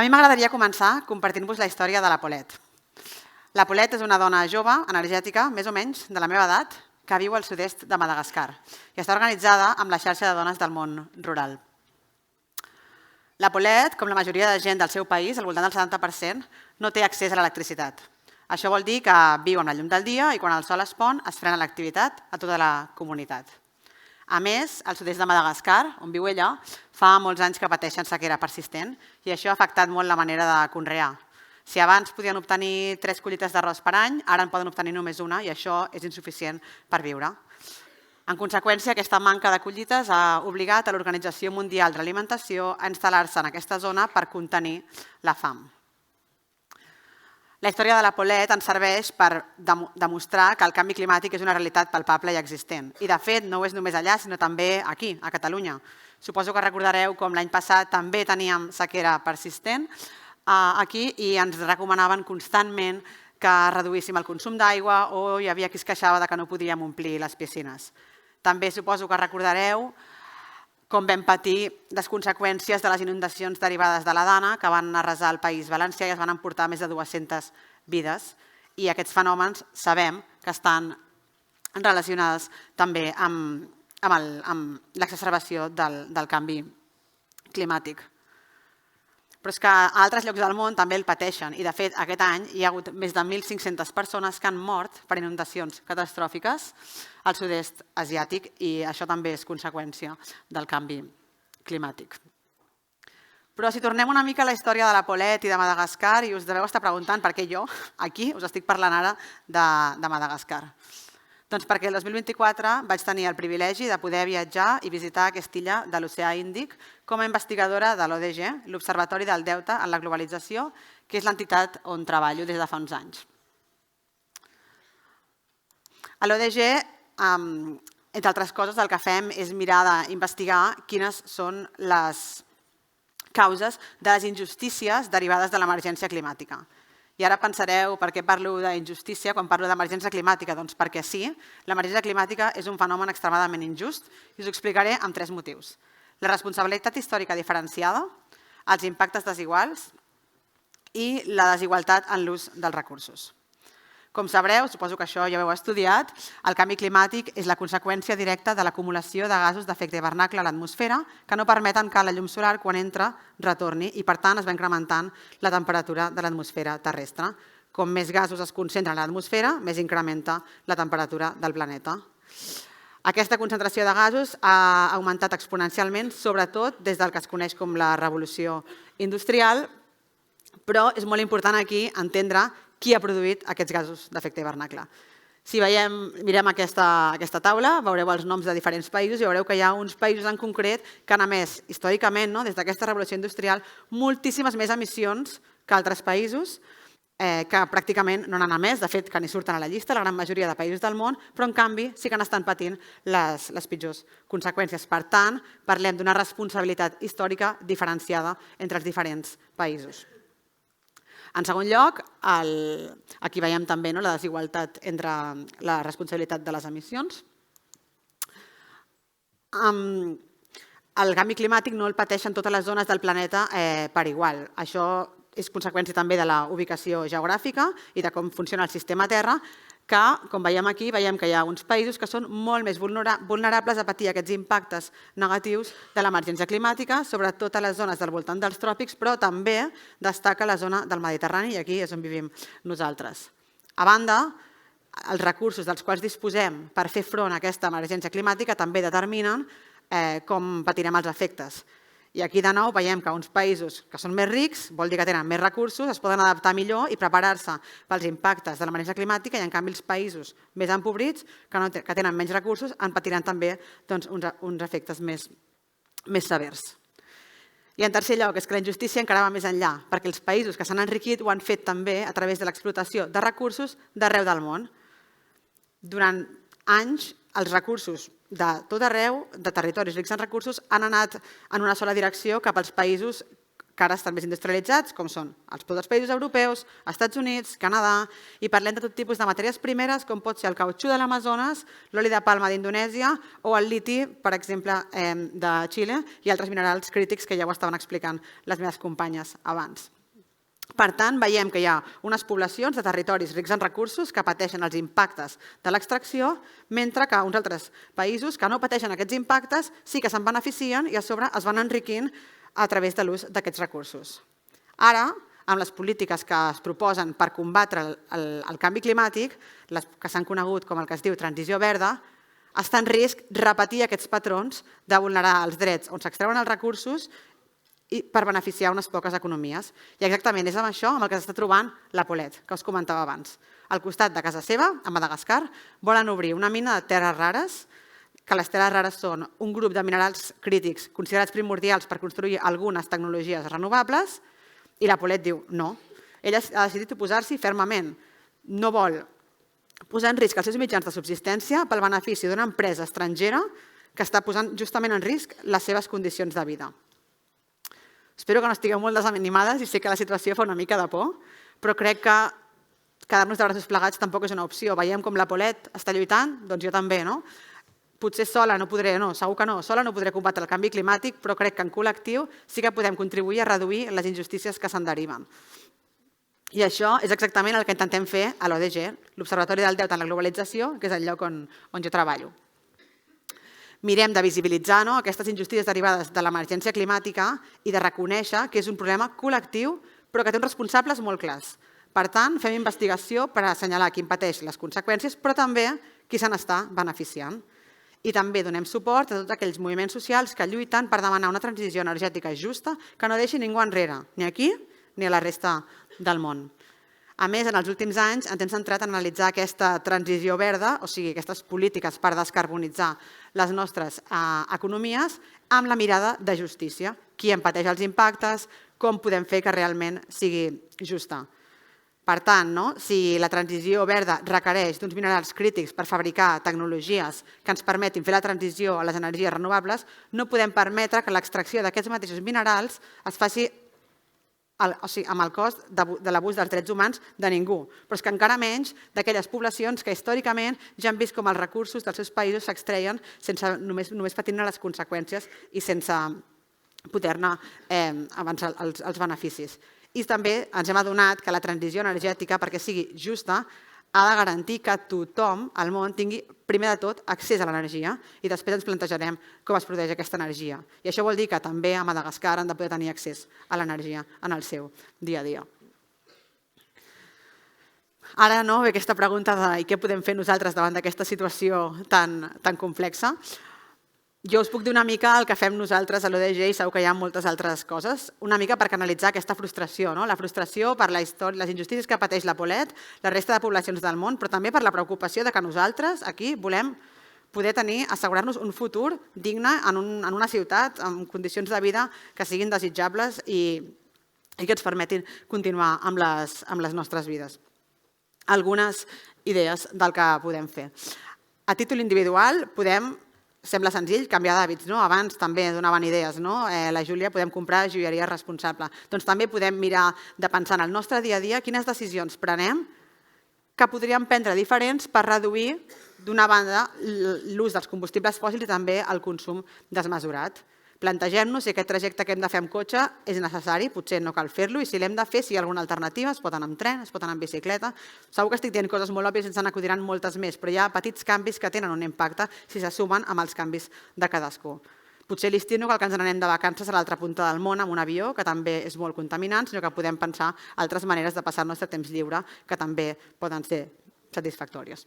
mi m'agradaria començar compartint-vos la història de la Paulette. La Paulette és una dona jove, energètica, més o menys de la meva edat, que viu al sud-est de Madagascar i està organitzada amb la xarxa de dones del món rural. La Paulette, com la majoria de gent del seu país, al voltant del 70%, no té accés a l'electricitat. Això vol dir que viu amb la llum del dia i quan el sol es pon es frena l'activitat a tota la comunitat. A més, al sud-est de Madagascar, on viu ella, fa molts anys que pateixen sequera persistent i això ha afectat molt la manera de conrear. Si abans podien obtenir 3 collites d'arròs per any, ara en poden obtenir només una i això és insuficient per viure. En conseqüència, aquesta manca de collites ha obligat a l'Organització Mundial de l'Alimentació a instal·lar-se en aquesta zona per contenir la fam. La història de la Paulette ens serveix per demostrar que el canvi climàtic és una realitat palpable i existent. I, de fet, no ho és només allà, sinó també aquí, a Catalunya. Suposo que recordareu com l'any passat també teníem sequera persistent aquí i ens recomanaven constantment que reduíssim el consum d'aigua o hi havia qui es queixava de que no podíem omplir les piscines. També suposo que recordareu com vam patir les conseqüències de les inundacions derivades de la Dana que van arrasar el País Valencià i es van emportar més de 200 vides. I aquests fenòmens sabem que estan relacionats també amb l'exacerbació del canvi climàtic. Però és que a altres llocs del món també el pateixen i, de fet, aquest any hi ha hagut més de 1.500 persones que han mort per inundacions catastròfiques al sud-est asiàtic i això també és conseqüència del canvi climàtic. Però si tornem una mica a la història de la Paulette i de Madagascar i us deveu estar preguntant per què jo, aquí, us estic parlant ara de Madagascar. Doncs perquè el 2024 vaig tenir el privilegi de poder viatjar i visitar aquesta illa de l'Oceà Índic com a investigadora de l'ODG, l'Observatori del Deute en la Globalització, que és l'entitat on treballo des de fa uns anys. A l'ODG, entre altres coses, el que fem és mirar d'investigar quines són les causes de les injustícies derivades de l'emergència climàtica. I ara pensareu per què parlo d'injustícia quan parlo d'emergència climàtica. Doncs perquè sí, l'emergència climàtica és un fenomen extremadament injust i us ho explicaré amb 3 motius. La responsabilitat històrica diferenciada, els impactes desiguals i la desigualtat en l'ús dels recursos. Com sabreu, suposo que això ja ho heu estudiat, el canvi climàtic és la conseqüència directa de l'acumulació de gasos d'efecte hivernacle a l'atmosfera que no permeten que la llum solar, quan entra, retorni i, per tant, es va incrementant la temperatura de l'atmosfera terrestre. Com més gasos es concentren a l'atmosfera, més incrementa la temperatura del planeta. Aquesta concentració de gasos ha augmentat exponencialment, sobretot des del que es coneix com la revolució industrial, però és molt important aquí entendre qui ha produït aquests gasos d'efecte hivernacle. Si mirem aquesta taula, veureu els noms de diferents països i veureu que hi ha uns països en concret que han emès històricament, des d'aquesta revolució industrial, moltíssimes més emissions que altres països que pràcticament no n'han emès, de fet que ni surten a la llista, la gran majoria de països del món, però en canvi sí que n'estan patint les pitjors conseqüències. Per tant, parlem d'una responsabilitat històrica diferenciada entre els diferents països. En segon lloc, aquí veiem també la desigualtat entre la responsabilitat de les emissions. El canvi climàtic no el pateixen totes les zones del planeta per igual. Això és conseqüència també de la ubicació geogràfica i de com funciona el sistema Terra, que, com veiem aquí, veiem que hi ha uns països que són molt més vulnerables a patir aquests impactes negatius de l'emergència climàtica, sobretot a les zones del voltant dels tròpics, però també destaca la zona del Mediterrani, i aquí és on vivim nosaltres. A banda, els recursos dels quals disposem per fer front a aquesta emergència climàtica també determinen com patirem els efectes. I aquí de nou veiem que uns països que són més rics, vol dir que tenen més recursos, es poden adaptar millor i preparar-se pels impactes de l'emergència climàtica i en canvi els països més empobrits, que tenen menys recursos, en patiran també uns efectes més severs. I en tercer lloc, és que la injustícia encara va més enllà, perquè els països que s'han enriquit ho han fet també a través de l'explotació de recursos d'arreu del món. Durant anys, els recursos de tot arreu, de territoris rics en recursos, han anat en una sola direcció cap als països que ara estan més industrialitzats, com són els països europeus, Estats Units, Canadà, i parlem de tot tipus de matèries primeres, com pot ser el cautxú de l'Amazones, l'oli de palma d'Indonèsia o el liti, per exemple, de Xile, i altres minerals crítics que ja ho estaven explicant les meves companyes abans. Per tant, veiem que hi ha unes poblacions de territoris rics en recursos que pateixen els impactes de l'extracció, mentre que uns altres països que no pateixen aquests impactes sí que se'n beneficien i a sobre es van enriquint a través de l'ús d'aquests recursos. Ara, amb les polítiques que es proposen per combatre el canvi climàtic, les que s'han conegut com el que es diu transició verda, està en risc repetir aquests patrons de vulnerar els drets on s'extreuen els recursos per beneficiar unes poques economies. I exactament és amb això amb el que s'està trobant la Paulette, que us comentava abans. Al costat de casa seva, a Madagascar, volen obrir una mina de terres rares, que les terres rares són un grup de minerals crítics considerats primordials per construir algunes tecnologies renovables, i la Paulette diu no. Ella ha decidit oposar-s'hi fermament. No vol posar en risc els seus mitjans de subsistència pel benefici d'una empresa estrangera que està posant justament en risc les seves condicions de vida. Espero que no estigueu molt desanimades i sé que la situació fa una mica de por, però crec que quedar-nos de braços plegats tampoc és una opció. Veiem com la Paulette està lluitant, doncs jo també, no? Potser sola no podré, no, segur que no, sola no podré combatre el canvi climàtic, però crec que en col·lectiu sí que podem contribuir a reduir les injustícies que se'n deriven. I això és exactament el que intentem fer a l'ODG, l'Observatori del Deute en la Globalització, que és el lloc on jo treballo. Mirem de visibilitzar aquestes injustícies derivades de l'emergència climàtica i de reconèixer que és un problema col·lectiu però que té uns responsables molt clars. Per tant, fem investigació per assenyalar qui en pateix les conseqüències però també qui se n'està beneficiant. I també donem suport a tots aquells moviments socials que lluiten per demanar una transició energètica justa que no deixi ningú enrere, ni aquí ni a la resta del món. A més, en els últims anys ens hem centrat en analitzar aquesta transició verda, o sigui, aquestes polítiques per descarbonitzar les nostres economies, amb la mirada de justícia. Qui en pateix els impactes, com podem fer que realment sigui justa. Per tant, si la transició verda requereix d'uns minerals crítics per fabricar tecnologies que ens permetin fer la transició a les energies renovables, no podem permetre que l'extracció d'aquests mateixos minerals es faci amb el cost de l'abús dels drets humans de ningú, però és que encara menys d'aquelles poblacions que històricament ja han vist com els recursos dels seus països s'extreien sense només patint-ne les conseqüències i sense poder-ne avançar els beneficis. I també ens hem adonat que la transició energètica, perquè sigui justa, ha de garantir que tothom al món tingui, primer de tot, accés a l'energia i després ens plantejarem com es produeix aquesta energia. I això vol dir que també a Madagascar han de poder tenir accés a l'energia en el seu dia a dia. Ara ve aquesta pregunta de què podem fer nosaltres davant d'aquesta situació tan complexa. Jo us puc dir una mica el que fem nosaltres a l'ODG i segur que hi ha moltes altres coses, una mica per canalitzar aquesta frustració, la frustració per les injustícies que pateix la Paulette, la resta de poblacions del món, però també per la preocupació de que nosaltres aquí volem poder assegurar-nos un futur digne en una ciutat amb condicions de vida que siguin desitjables i que ens permetin continuar amb les nostres vides. Algunes idees del que podem fer. A títol individual podem, sembla senzill, canviar d'hàbits. Abans també donaven idees. La Júlia, podem comprar joieria responsable. Doncs també podem mirar de pensar en el nostre dia a dia quines decisions prenem que podríem prendre diferents per reduir, d'una banda, l'ús dels combustibles fòssils i també el consum desmesurat. Plantegem-nos si aquest trajecte que hem de fer amb cotxe és necessari, potser no cal fer-lo, i si l'hem de fer, si hi ha alguna alternativa, es pot anar amb tren, es pot anar amb bicicleta. Segur que estic dient coses molt òbvies i ens n'acudiran moltes més, però hi ha petits canvis que tenen un impacte si se sumen amb els canvis de cadascú. Potser l'estiu no cal que ens n'anem de vacances a l'altra punta del món amb un avió, que també és molt contaminant, sinó que podem pensar altres maneres de passar el nostre temps lliure que també poden ser satisfactòries.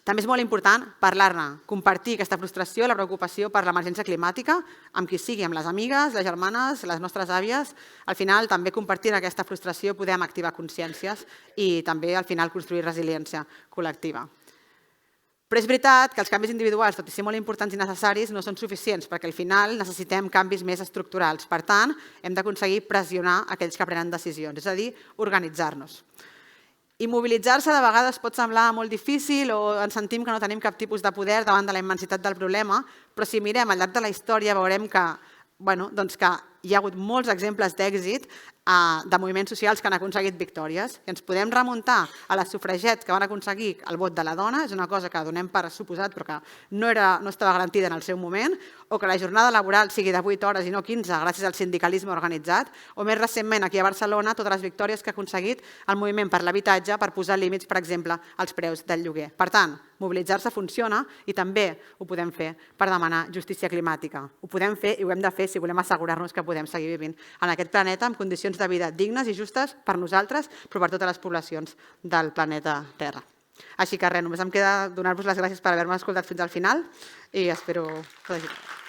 També és molt important parlar-ne, compartir aquesta frustració, la preocupació per l'emergència climàtica amb qui sigui, amb les amigues, les germanes, les nostres àvies. Al final, també compartint aquesta frustració podem activar consciències i també al final construir resiliència col·lectiva. Però és veritat que els canvis individuals, tot i ser molt importants i necessaris, no són suficients perquè al final necessitem canvis més estructurals. Per tant, hem d'aconseguir pressionar aquells que prenen decisions, és a dir, organitzar-nos. I mobilitzar-se de vegades pot semblar molt difícil o ens sentim que no tenim cap tipus de poder davant de la immensitat del problema, però si mirem al llarg de la història veurem que hi ha hagut molts exemples d'èxit de moviments socials que han aconseguit victòries. I ens podem remuntar a les sufragets que van aconseguir el vot de la dona, és una cosa que donem per suposat però que no estava garantida en el seu moment, o que la jornada laboral sigui de 8 hores i no 15 gràcies al sindicalisme organitzat, o més recentment aquí a Barcelona totes les victòries que ha aconseguit el moviment per l'habitatge per posar límits, per exemple, als preus del lloguer. Per tant, mobilitzar-se funciona i també ho podem fer per demanar justícia climàtica. Ho podem fer i ho hem de fer si volem assegurar-nos que podem seguir vivint en aquest planeta amb condicions de vida dignes i justes per nosaltres, però per totes les poblacions del planeta Terra. Així que res, només em queda donar-vos les gràcies per haver-me escoltat fins al final i espero que hagi ajudat.